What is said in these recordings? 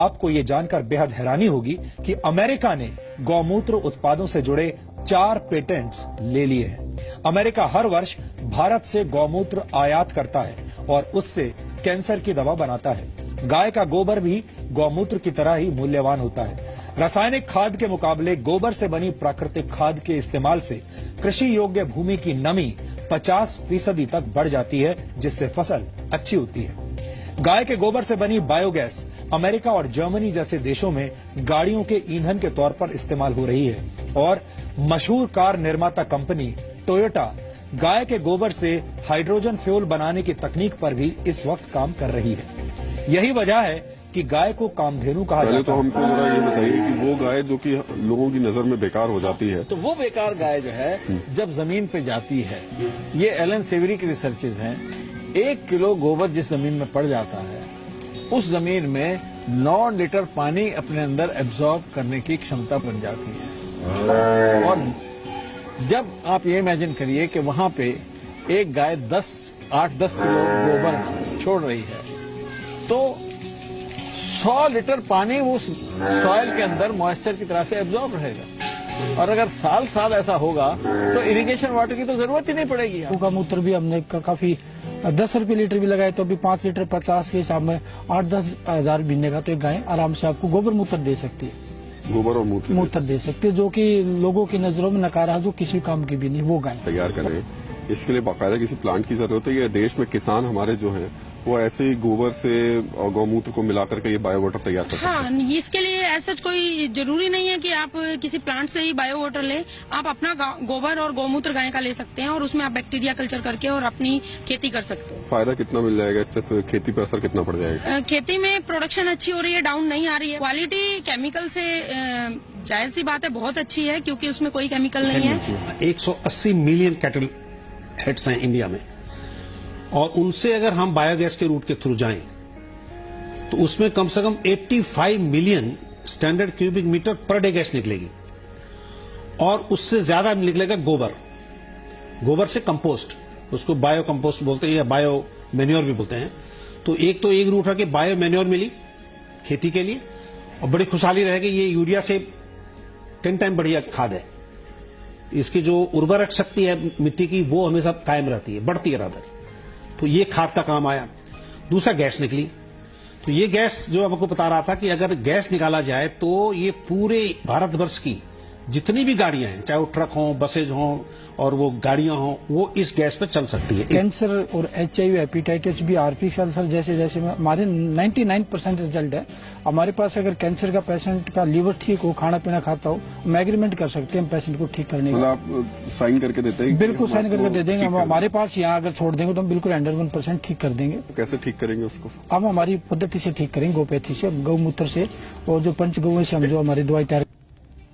आपको ये जानकर बेहद हैरानी होगी कि अमेरिका ने गौमूत्र उत्पादों से जुड़े 4 पेटेंट्स ले लिए हैं। अमेरिका हर वर्ष भारत से गौमूत्र आयात करता है और उससे कैंसर की दवा बनाता है। गाय का गोबर भी गौमूत्र की तरह ही मूल्यवान होता है। रासायनिक खाद के मुकाबले गोबर से बनी प्राकृतिक खाद के इस्तेमाल से कृषि योग्य भूमि की नमी 50% तक बढ़ जाती है, जिससे फसल अच्छी होती है। गाय के गोबर से बनी बायोगैस अमेरिका और जर्मनी जैसे देशों में गाड़ियों के ईंधन के तौर पर इस्तेमाल हो रही है और मशहूर कार निर्माता कंपनी टोयोटा गाय के गोबर से हाइड्रोजन फ्यूल बनाने की तकनीक पर भी इस वक्त काम कर रही है। यही वजह है कि गाय को कामधेनु कहा जाता है। तो हमको जरा ये बताइए कि वो गाय जो कि लोगों की नजर में बेकार हो जाती है, तो वो बेकार गाय जो है जब जमीन पे जाती है, ये एलन सेवरी की रिसर्चेज हैं, 1 किलो गोबर जिस जमीन में पड़ जाता है उस जमीन में 9 लीटर पानी अपने अंदर एब्जॉर्ब करने की क्षमता बन जाती है। और जब आप ये इमेजिन करिए कि वहां पे एक गाय 8-10 किलो गोबर छोड़ रही है, तो 100 लीटर पानी उस सॉइल के अंदर मॉइस्चर की तरह से एब्जॉर्ब रहेगा। और अगर साल ऐसा होगा तो इरिगेशन वाटर की तो जरूरत ही नहीं पड़ेगी। गौमूत्र भी हमने काफी 10 रुपये लीटर भी लगाए तो अभी 5 लीटर 50 के हिसाब में 8-10 हजार बीने का तो एक गाय आराम से आपको गोबर मूत्र दे सकती है। गोबर और मूत्र दे सकती है, जो कि लोगों की नजरों में नकारा, जो किसी काम की भी नहीं, वो गाय तैयार कर रहे हैं। इसके लिए बाकायदा किसी प्लांट की जरूरत है। ये देश में किसान हमारे जो हैं वो ऐसे ही गोबर से और गौमूत्र को मिलाकर के ये बायो वाटर तैयार कर सकते हैं। हाँ, इसके लिए ऐसा कोई जरूरी नहीं है कि आप किसी प्लांट से ही बायो वाटर लें। आप अपना गोबर और गौमूत्र गाय का ले सकते हैं और उसमें आप बैक्टीरिया कल्चर करके और अपनी खेती कर सकते हैं। फायदा कितना मिल जाएगा इससे? फिर खेती पर असर कितना पड़ जाएगा? खेती में प्रोडक्शन अच्छी हो रही है, डाउन नहीं आ रही है। क्वालिटी केमिकल से जायज सी बात है, बहुत अच्छी है, क्योंकि उसमें कोई केमिकल नहीं है। 180 मिलियन कैटल हेड्स हैं इंडिया में, और उनसे अगर हम बायोगैस के रूट के थ्रू जाएं तो उसमें कम से कम 85 million standard cubic metre per day gas निकलेगी। और उससे ज्यादा निकलेगा गोबर से कंपोस्ट, उसको बायो कंपोस्ट बोलते हैं या बायो मैन्योर भी बोलते हैं। तो एक रूट है कि बायो मैन्योर मिली खेती के लिए, और बड़ी खुशहाली रहेगी। ये यूरिया से 10 टाइम बढ़िया खाद है। इसकी जो उर्वरक शक्ति है मिट्टी की, वो हमेशा कायम रहती है, बढ़ती है रादर। तो ये खाद का काम आया। दूसरा, गैस निकली। तो ये गैस जो आपको बता रहा था कि अगर गैस निकाला जाए तो ये पूरे भारतवर्ष की जितनी भी गाड़ियां हैं, चाहे वो ट्रक हों, बसेज हों और वो गाड़ियां हों, वो इस गैस पर चल सकती है। कैंसर और HIV, हेपेटाइटिस बी, आरपी अल्सर जैसे हमारे 99% रिजल्ट है। हमारे पास अगर कैंसर का पेशेंट का लीवर ठीक हो, खाना पीना खाता हो, हम एग्रीमेंट कर सकते हैं पेशेंट को ठीक करने का। आप साइन करके देते हैं? बिल्कुल साइन करके दे देंगे। हमारे पास यहाँ अगर छोड़ देंगे तो हम बिल्कुल 101% ठीक कर देंगे। कैसे ठीक करेंगे उसको? हम हमारी पद्धति से ठीक करेंगे, गोपैथी से, गौमूत्र से, और जो पंचगव्य से हम जो हमारी दवाई तैयार।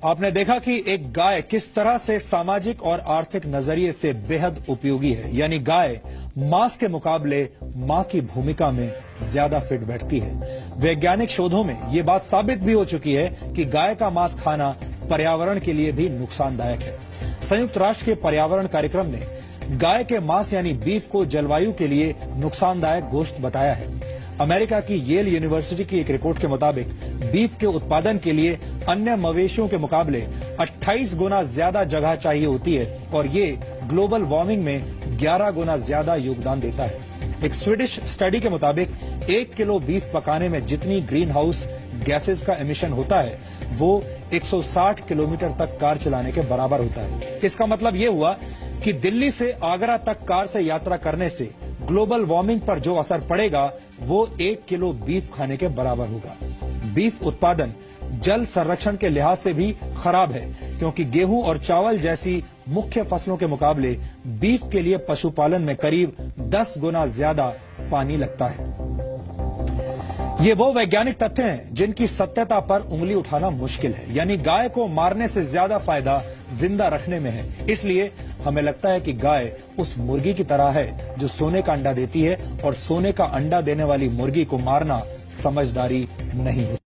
आपने देखा कि एक गाय किस तरह से सामाजिक और आर्थिक नजरिए से बेहद उपयोगी है। यानी गाय मांस के मुकाबले मां की भूमिका में ज्यादा फिट बैठती है। वैज्ञानिक शोधों में यह बात साबित भी हो चुकी है कि गाय का मांस खाना पर्यावरण के लिए भी नुकसानदायक है। संयुक्त राष्ट्र के पर्यावरण कार्यक्रम ने गाय के मांस यानी बीफ को जलवायु के लिए नुकसानदायक गोश्त बताया है। अमेरिका की येल यूनिवर्सिटी की एक रिपोर्ट के मुताबिक बीफ के उत्पादन के लिए अन्य मवेशियों के मुकाबले 28 गुना ज्यादा जगह चाहिए होती है और ये ग्लोबल वार्मिंग में 11 गुना ज्यादा योगदान देता है। एक स्वीडिश स्टडी के मुताबिक 1 किलो बीफ पकाने में जितनी ग्रीन हाउस गैसेज का एमिशन होता है वो 160 किलोमीटर तक कार चलाने के बराबर होता है। इसका मतलब ये हुआ कि दिल्ली से आगरा तक कार से यात्रा करने से ग्लोबल वार्मिंग पर जो असर पड़ेगा वो 1 किलो बीफ खाने के बराबर होगा। बीफ उत्पादन जल संरक्षण के लिहाज से भी खराब है, क्योंकि गेहूं और चावल जैसी मुख्य फसलों के मुकाबले बीफ के लिए पशुपालन में करीब 10 गुना ज्यादा पानी लगता है। ये वो वैज्ञानिक तथ्य हैं जिनकी सत्यता पर उंगली उठाना मुश्किल है। यानी गाय को मारने से ज्यादा फायदा जिंदा रखने में है। इसलिए हमें लगता है कि गाय उस मुर्गी की तरह है जो सोने का अंडा देती है, और सोने का अंडा देने वाली मुर्गी को मारना समझदारी नहीं है।